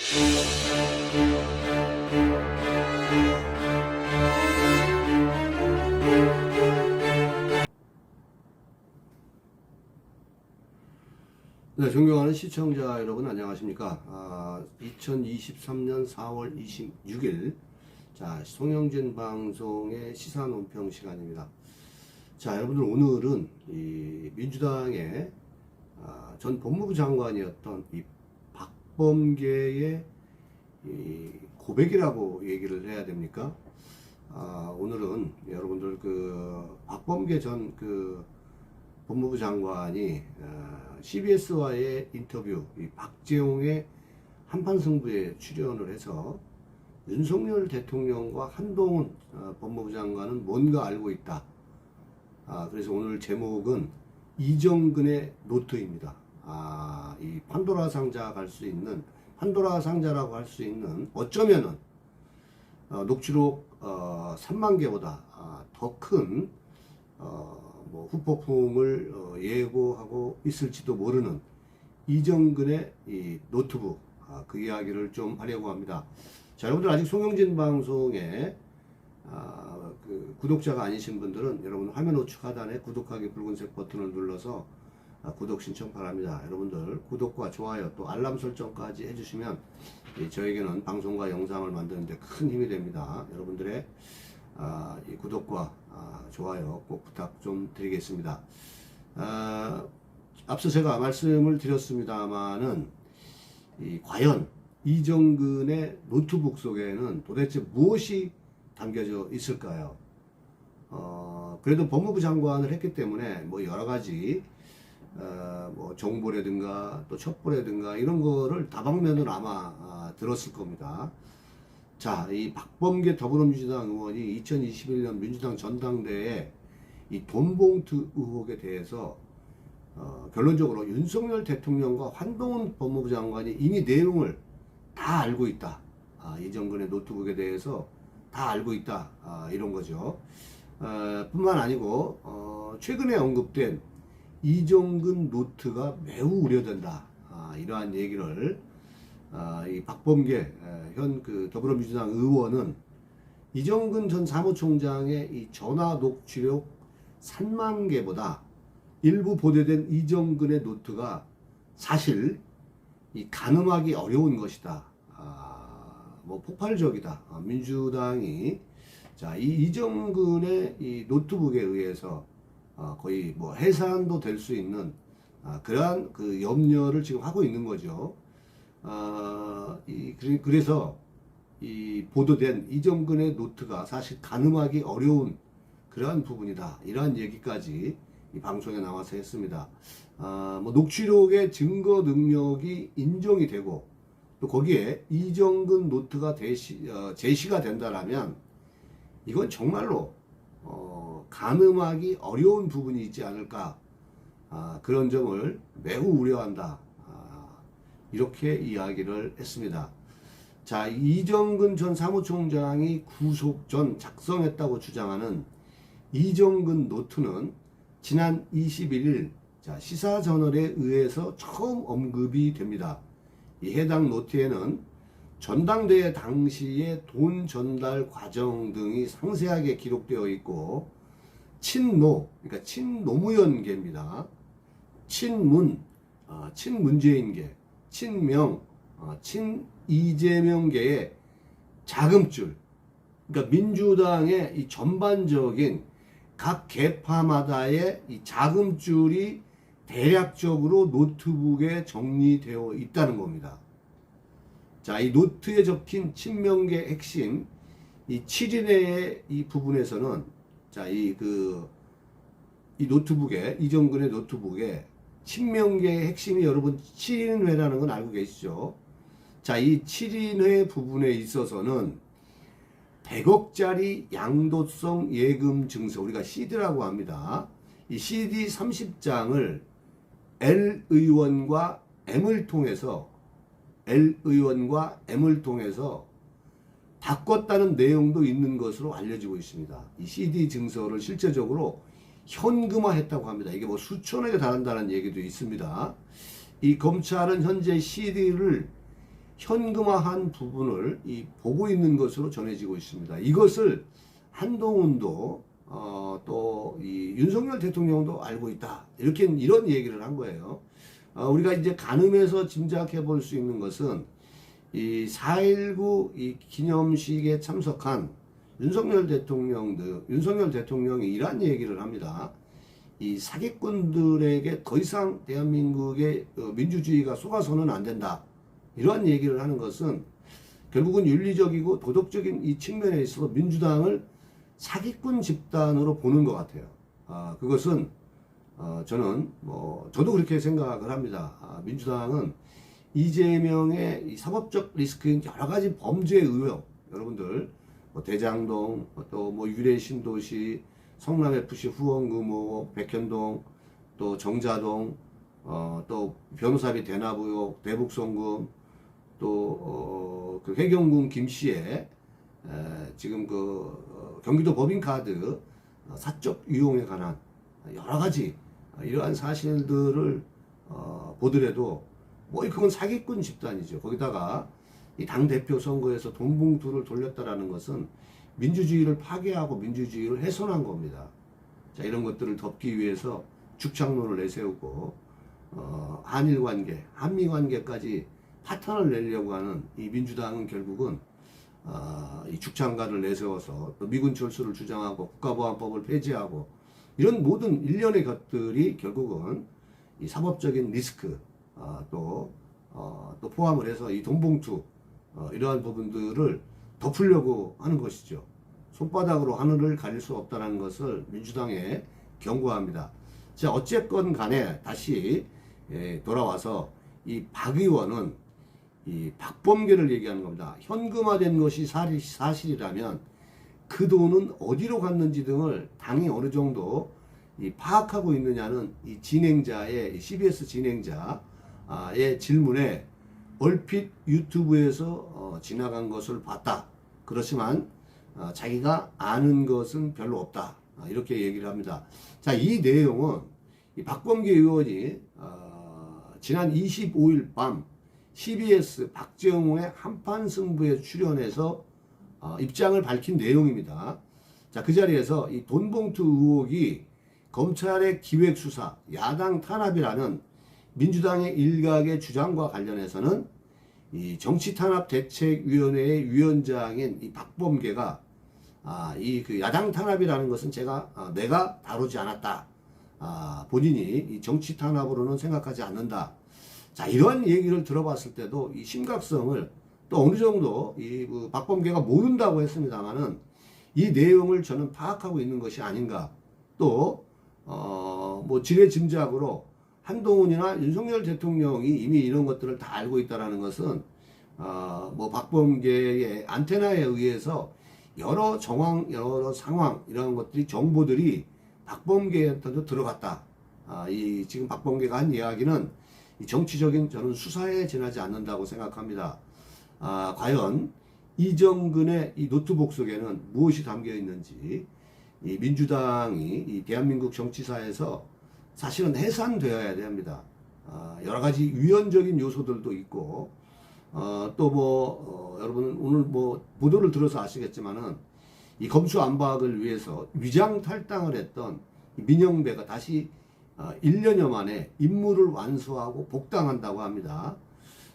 네, 존경하는 시청자 여러분 안녕하십니까. 2023년 4월 26일 자, 송영진 방송의 시사 논평 시간입니다. 자, 여러분들 오늘은 이 민주당의 전 법무부 장관이었던 이 박범계의 이 고백이라고 얘기를 해야 됩니까? 오늘은 여러분들 그 박범계 전 법무부 장관이 CBS와의 인터뷰, 이 박재홍의 한판 승부에 출연을 해서 윤석열 대통령과 한동훈 법무부 장관은 뭔가 알고 있다. 그래서 오늘 제목은 이정근의 노트입니다. 이 판도라 상자 갈 수 있는, 판도라 상자라고 할 수 있는, 어쩌면은 녹취록 3만 개보다 더 큰 후폭풍을 예고하고 있을지도 모르는 이정근의 이 노트북, 그 이야기를 좀 하려고 합니다. 자, 여러분들 아직 송영진 방송에 그 구독자가 아니신 분들은 여러분 화면 우측 하단에 구독하기 붉은색 버튼을 눌러서 구독 신청 바랍니다. 여러분들 구독과 좋아요 또 알람 설정까지 해주시면 저에게는 방송과 영상을 만드는데 큰 힘이 됩니다. 여러분들의 이 구독과 좋아요 꼭 부탁 좀 드리겠습니다. 앞서 제가 말씀을 드렸습니다마는 과연 이정근의 노트북 속에는 도대체 무엇이 담겨져 있을까요? 그래도 법무부 장관을 했기 때문에 뭐 여러 가지 뭐 정보라든가 또 첩보라든가 이런 거를 다방면으로 아마 들었을 겁니다. 자, 이 박범계 더불어민주당 의원이 2021년 민주당 전당대회 이 돈봉투 의혹에 대해서 결론적으로 윤석열 대통령과 한동훈 법무부 장관이 이미 내용을 다 알고 있다. 이정근의 노트북에 대해서 다 알고 있다. 이런 거죠. 뿐만 아니고 최근에 언급된 이정근 노트가 매우 우려된다. 이러한 얘기를 이 박범계 현 더불어민주당 의원은 이정근 전 사무총장의 이 전화 녹취록 3만 개보다 일부 보도된 이정근의 노트가 사실 이 가늠하기 어려운 것이다. 폭발적이다. 민주당이 자, 이 이정근의 이 노트북에 의해서 거의 해산도 될 수 있는 그러한 그 염려를 지금 하고 있는 거죠. 그래서 이 보도된 이정근의 노트가 사실 가늠하기 어려운 그러한 부분이다. 이러한 얘기까지 이 방송에 나와서 했습니다. 녹취록의 증거 능력이 인정이 되고 또 거기에 이정근 노트가 제시가 된다라면 이건 정말로 가늠하기 어려운 부분이 있지 않을까. 그런 점을 매우 우려한다. 이렇게 이야기를 했습니다. 자, 이정근 전 사무총장이 구속 전 작성했다고 주장하는 이정근 노트는 지난 21일 시사저널에 의해서 처음 언급이 됩니다. 이 해당 노트에는 전당대회 당시의 돈 전달 과정 등이 상세하게 기록되어 있고 그러니까 친노무현계입니다. 친문재인계, 친명, 친이재명계의 자금줄, 그러니까 민주당의 이 전반적인 각 계파마다의 이 자금줄이 대략적으로 노트북에 정리되어 있다는 겁니다. 자, 이 노트에 적힌 친명계 핵심, 이 7인회의 이 부분에서는 자, 이 노트북에, 이정근의 노트북에 친명계의 핵심이 여러분 7인회라는 건 알고 계시죠? 자, 이 7인회 부분에 있어서는 100억짜리 양도성 예금 증서, 우리가 CD라고 합니다. 이 CD 30장을 L 의원과 M을 통해서 바꿨다는 내용도 있는 것으로 알려지고 있습니다. 이 CD 증서를 실제적으로 현금화했다고 합니다. 이게 수천억에 달한다는 얘기도 있습니다. 이 검찰은 현재 CD를 현금화한 부분을 보고 있는 것으로 전해지고 있습니다. 이것을 한동훈도 또 윤석열 대통령도 알고 있다. 이런 얘기를 한 거예요. 우리가 이제 가늠해서 짐작해 볼 수 있는 것은 이 4.19 기념식에 참석한 윤석열 대통령이 이러한 얘기를 합니다. 이 사기꾼들에게 더 이상 대한민국의 민주주의가 속아서는 안 된다. 이러한 얘기를 하는 것은 결국은 윤리적이고 도덕적인 이 측면에 있어서 민주당을 사기꾼 집단으로 보는 것 같아요. 그것은 저는 저도 그렇게 생각을 합니다. 민주당은 이재명의 이 사법적 리스크인 여러 가지 범죄 의혹, 여러분들 대장동, 또 유래 신도시, 성남FC 후원금 의혹, 백현동, 또 정자동, 또 변호사비 대납 의혹, 대북송금, 또 그 해경군 김씨의 지금 경기도 법인카드 사적 유용에 관한 여러 가지 이러한 사실들을 보더라도 그건 사기꾼 집단이죠. 거기다가 이 당대표 선거에서 돈 봉투를 돌렸다라는 것은 민주주의를 파괴하고 민주주의를 훼손한 겁니다. 자, 이런 것들을 덮기 위해서 죽창론을 내세우고 한일 관계, 한미 관계까지 파탄을 내려고 하는 이 민주당은 결국은 이 죽창가를 내세워서 또 미군 철수를 주장하고 국가보안법을 폐지하고 이런 모든 일련의 것들이 결국은 이 사법적인 리스크 또 포함을 해서 이 돈봉투 이러한 부분들을 덮으려고 하는 것이죠. 손바닥으로 하늘을 가릴 수 없다는 것을 민주당에 경고합니다. 자, 어쨌건 간에 다시 돌아와서 이 박 의원은 이 박범계를 얘기하는 겁니다. 현금화된 것이 사실이라면 그 돈은 어디로 갔는지 등을 당이 어느 정도 파악하고 있느냐는 이 진행자의 CBS 진행자의 질문에 얼핏 유튜브에서 지나간 것을 봤다. 그렇지만 자기가 아는 것은 별로 없다. 이렇게 얘기를 합니다. 자, 이 내용은 이 박범계 의원이 지난 25일 밤 CBS 박정우의 한판 승부에 출연해서 입장을 밝힌 내용입니다. 자, 그 자리에서 이 돈봉투 의혹이 검찰의 기획수사, 야당 탄압이라는 민주당의 일각의 주장과 관련해서는 이 정치탄압대책위원회의 위원장인 이 박범계가 그 야당 탄압이라는 것은 내가 다루지 않았다. 본인이 이 정치탄압으로는 생각하지 않는다. 자, 이런 얘기를 들어봤을 때도 이 심각성을 또 어느 정도 그 박범계가 모른다고 했습니다만은 이 내용을 저는 파악하고 있는 것이 아닌가. 또 지레 짐작으로 한동훈이나 윤석열 대통령이 이미 이런 것들을 다 알고 있다라는 것은 박범계의 안테나에 의해서 여러 정황, 여러 상황 이런 것들이 정보들이 박범계한테도 들어갔다. 지금 박범계가 한 이야기는 이 정치적인 저는 수사에 지나지 않는다고 생각합니다. 과연 이정근의 이 노트북 속에는 무엇이 담겨 있는지 이 민주당이 이 대한민국 정치사에서 사실은 해산되어야 됩니다. 여러 가지 위헌적인 요소들도 있고 여러분 오늘 보도를 들어서 아시겠지만은 이 검수안박을 위해서 위장 탈당을 했던 민영배가 다시 1년여 만에 임무를 완수하고 복당한다고 합니다.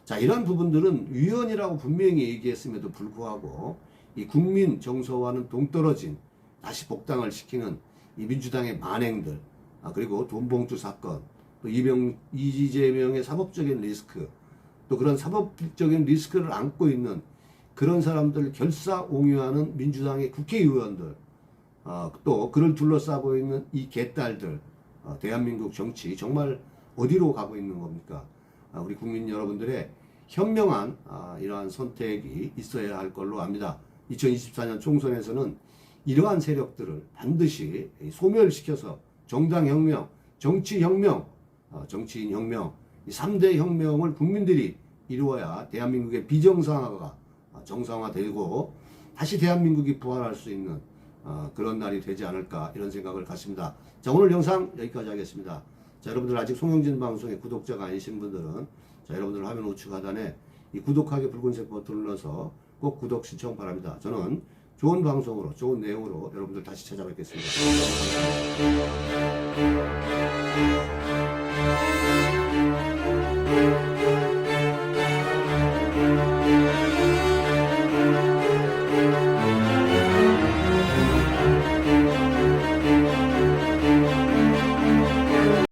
자, 이런 부분들은 위헌이라고 분명히 얘기했음에도 불구하고 이 국민 정서와는 동떨어진 다시 복당을 시키는 이 민주당의 만행들, 그리고 돈봉투 사건, 또 이재명의 사법적인 리스크, 또 그런 사법적인 리스크를 안고 있는 그런 사람들 결사옹유하는 민주당의 국회의원들, 또 그를 둘러싸고 있는 이 개딸들, 대한민국 정치 정말 어디로 가고 있는 겁니까? 우리 국민 여러분들의 현명한 이러한 선택이 있어야 할 걸로 압니다. 2024년 총선에서는 이러한 세력들을 반드시 소멸시켜서 정당혁명, 정치혁명, 정치인혁명, 이 3대 혁명을 국민들이 이루어야 대한민국의 비정상화가 정상화되고 다시 대한민국이 부활할 수 있는 그런 날이 되지 않을까 이런 생각을 갖습니다. 자, 오늘 영상 여기까지 하겠습니다. 자, 여러분들 아직 송영진 방송의 구독자가 아니신 분들은 자, 여러분들 화면 우측 하단에 이 구독하기 붉은색 버튼을 눌러서 꼭 구독 신청 바랍니다. 저는 좋은 방송으로, 좋은 내용으로 여러분들 다시 찾아뵙겠습니다.